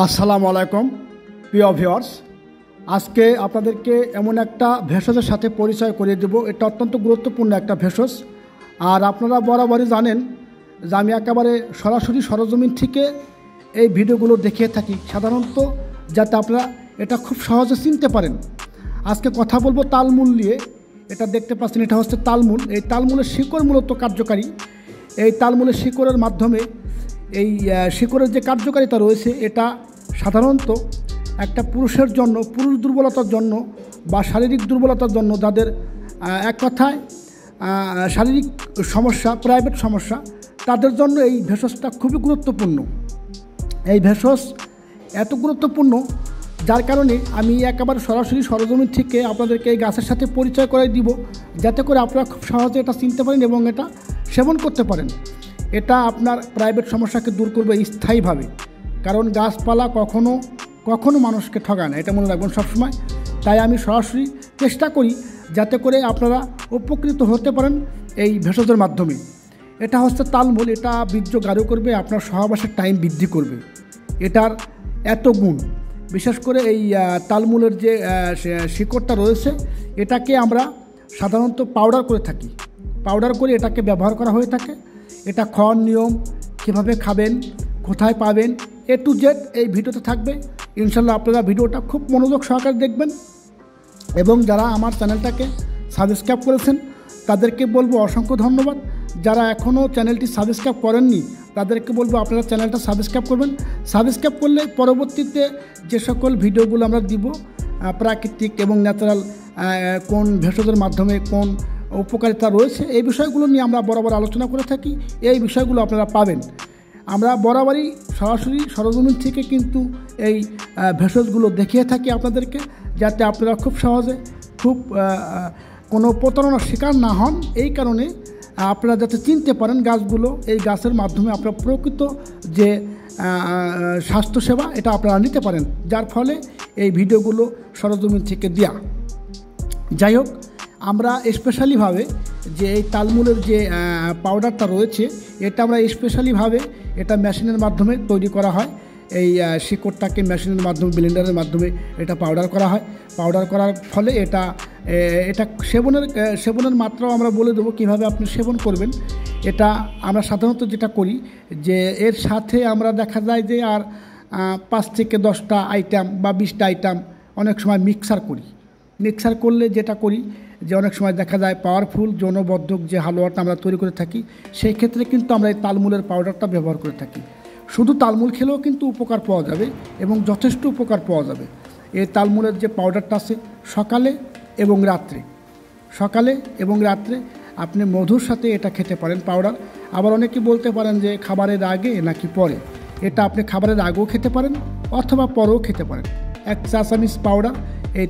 আসসালামু আলাইকুম প্রিয় ভিউয়ার্স, আজকে আপনাদেরকে এমন একটা ভেষজের সাথে পরিচয় করিয়ে দেব। এটা অত্যন্ত গুরুত্বপূর্ণ একটা ভেষজ। আর আপনারা বরাবরই জানেন যে আমি একেবারে সরাসরি সরজমিন থেকে এই ভিডিওগুলো দেখিয়ে থাকি, সাধারণত যাতে আপনারা এটা খুব সহজে চিনতে পারেন। আজকে কথা বলবো তালমূল নিয়ে। এটা দেখতে পাচ্ছেন, এটা হচ্ছে তালমূল। এই তালমূলের শিকড় মূলত কার্যকারী। এই তালমূলের শিকড়ের মাধ্যমে এই শিকড়ের যে কার্যকারিতা রয়েছে, এটা সাধারণত একটা পুরুষের জন্য, পুরুষ দুর্বলতার জন্য বা শারীরিক দুর্বলতার জন্য, যাদের এক কথায় শারীরিক সমস্যা, প্রাইভেট সমস্যা, তাদের জন্য এই ভেষজটা খুবই গুরুত্বপূর্ণ। এই ভেষজ এত গুরুত্বপূর্ণ যার কারণে আমি একেবারে সরাসরি সরজমিন থেকে আপনাদেরকে এই গাছের সাথে পরিচয় করে দিব, যাতে করে আপনারা খুব সহজে এটা চিনতে পারেন এবং এটা সেবন করতে পারেন। এটা আপনার প্রাইভেট সমস্যাকে দূর করবে স্থায়ীভাবে, কারণ গাছপালা কখনো কখনো মানুষকে ঠগায় না, এটা মনে রাখবেন সবসময়। তাই আমি সরাসরি চেষ্টা করি যাতে করে আপনারা উপকৃত হতে পারেন এই ভেষজের মাধ্যমে। এটা হচ্ছে তালমূল। এটা বীর্য গাঢ় করবে, আপনার সহবাসের টাইম বৃদ্ধি করবে। এটার এত গুণ। বিশেষ করে এই তালমূলের যে শিকড়টা রয়েছে, এটাকে আমরা সাধারণত পাউডার করে থাকি। পাউডার করে এটাকে ব্যবহার করা হয়ে থাকে। এটা খাওয়ার নিয়ম, কীভাবে খাবেন, কোথায় পাবেন, A to Z এই ভিডিওতে থাকবে। ইনশাল্লাহ আপনারা ভিডিওটা খুব মনোযোগ সহকারে দেখবেন। এবং যারা আমার চ্যানেলটাকে সাবস্ক্রাইব করেছেন তাদেরকে বলবো অসংখ্য ধন্যবাদ। যারা এখনও চ্যানেলটি সাবস্ক্রাইব করেননি তাদেরকে বলবো আপনারা চ্যানেলটা সাবস্ক্রাইব করবেন। সাবস্ক্রাইব করলে পরবর্তীতে যে সকল ভিডিওগুলো আমরা দিব, প্রাকৃতিক এবং ন্যাচারাল কোন ভেষজের মাধ্যমে কোন উপকারিতা রয়েছে, এই বিষয়গুলো নিয়ে আমরা বরাবর আলোচনা করে থাকি। এই বিষয়গুলো আপনারা পাবেন। আমরা বরাবরই সরাসরি সরজমিন থেকে কিন্তু এই ভেষজগুলো দেখিয়ে থাকি আপনাদেরকে, যাতে আপনারা খুব সহজে কোনো প্রতারণার শিকার না হন। এই কারণে আপনারা যাতে চিনতে পারেন গাছগুলো, এই গাছের মাধ্যমে আপনারা প্রকৃত যে স্বাস্থ্যসেবা এটা আপনারা নিতে পারেন, যার ফলে এই ভিডিওগুলো সরজমিন থেকে দেয়া। যাই হোক, আমরা স্পেশালিভাবে যে এই তালমূলের যে পাউডারটা রয়েছে, এটা আমরা স্পেশালিভাবে এটা মেশিনের মাধ্যমে তৈরি করা হয়। এই শিকড়টাকে মেশিনের মাধ্যমে, ব্লেন্ডারের মাধ্যমে এটা পাউডার করা হয়। পাউডার করার ফলে এটা সেবনের মাত্রাও আমরা বলে দেবো কীভাবে আপনি সেবন করবেন। এটা আমরা সাধারণত যেটা করি যে এর সাথে আমরা দেখা যায় যে আর 5 থেকে 10টা আইটেম বা 20টা আইটেম অনেক সময় মিক্সার করি। মিক্সার করলে যেটা করি যে অনেক সময় দেখা যায় পাওয়ারফুল যৌনবর্ধক যে হালুয়াটা আমরা তৈরি করে থাকি, সেই ক্ষেত্রে কিন্তু আমরা এই তালমূলের পাউডারটা ব্যবহার করে থাকি। শুধু তালমূল খেলেও কিন্তু উপকার পাওয়া যাবে এবং যথেষ্ট উপকার পাওয়া যাবে। এই তালমূলের যে পাউডারটা আছে, সকালে এবং রাত্রে আপনি মধুর সাথে এটা খেতে পারেন পাউডার। আবার অনেকে বলতে পারেন যে খাবারের আগে নাকি পরে। এটা আপনি খাবারের আগেও খেতে পারেন অথবা পরেও খেতে পারেন। 1 চা চামচ পাউডার, এই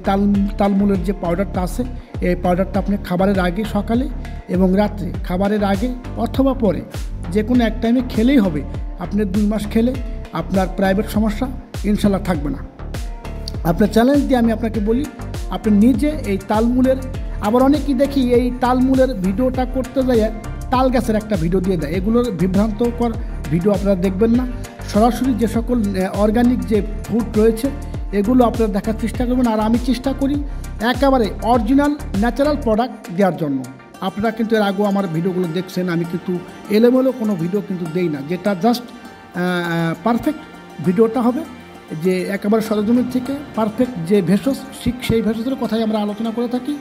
তালমূলের যে পাউডারটা আছে, এই পাউডারটা আপনি খাবারের আগে, সকালে এবং রাত্রে, খাবারের আগে অথবা পরে যে কোনো এক টাইমে খেলেই হবে। আপনি 2 মাস খেলে আপনার প্রাইভেট সমস্যা ইনশাল্লাহ থাকবে না। আপনার চ্যালেঞ্জ দিয়ে আমি আপনাকে বলি, আপনি নিজে এই তালমূলের, আবার অনেকেই দেখি এই তালমূলের ভিডিওটা করতে যায় তাল গাছের একটা ভিডিও দিয়ে দেয়। এগুলোর বিভ্রান্তকর ভিডিও আপনারা দেখবেন না। সরাসরি যে সকল অর্গানিক যে ফুড রয়েছে এগুলো আপনারা দেখার চেষ্টা করবেন। আর আমি চেষ্টা করি একেবারে অরিজিনাল ন্যাচারাল প্রোডাক্ট দেওয়ার জন্য। আপনারা কিন্তু এর আগেও আমার ভিডিওগুলো দেখছেন, আমি কিন্তু এলোমেলো কোনো ভিডিও কিন্তু দেই না। যেটা জাস্ট পারফেক্ট ভিডিওটা হবে যে একেবারে সরজমিন থেকে পারফেক্ট যে ভেষজ, সেই ভেষজের কথাই আমরা আলোচনা করে থাকি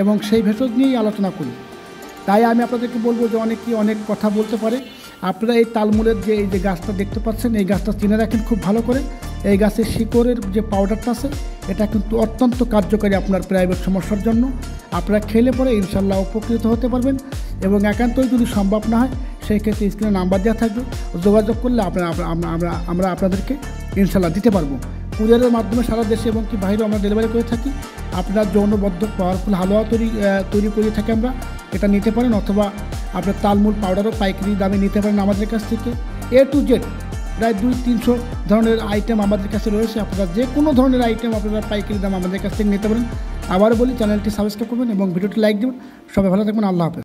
এবং সেই ভেষজ নিয়েই আলোচনা করি। তাই আমি আপনাদেরকে বলবো যে অনেকেই অনেক কথা বলতে পারে। আপনারা এই তালমূলের যে এই যে গাছটা দেখতে পাচ্ছেন, এই গাছটা চিনে রাখেন খুব ভালো করে। এই গাছের শিকড়ের যে পাউডারটা আছে, এটা কিন্তু অত্যন্ত কার্যকারী আপনার প্রাইভেট সমস্যার জন্য। আপনারা খেলে পরে ইনশাল্লাহ উপকৃত হতে পারবেন। এবং একান্তই যদি সম্ভব না হয়, সেই ক্ষেত্রে স্ক্রিনে নাম্বার দেওয়া থাকবে, যোগাযোগ করলে আমরা আপনাদেরকে ইনশাল্লাহ দিতে পারবো। কুরিয়ারের মাধ্যমে সারা দেশে এবং কি বাইরেও আমরা ডেলিভারি করে থাকি। আপনার যৌনবর্ধক পাওয়ারফুল হালুয়া তৈরি করে থাকি আমরা, এটা নিতে পারেন। অথবা আপনার তালমূল পাউডারও পাইকারি দামে নিতে পারেন আমাদের কাছ থেকে। A to Z প্রায় 200-300 ধরনের আইটেম আমাদের কাছে রয়েছে। আপনারা যে কোনো ধরনের আইটেম আপনারা পাইকারি দাম আমাদের কাছ থেকে নিতে পারেন। আবার বলি, চ্যানেলটি সাবস্ক্রাইব করবেন এবং ভিডিওটি লাইক দেবেন। সবাই ভালো থাকবেন। আল্লাহ হাফেজ।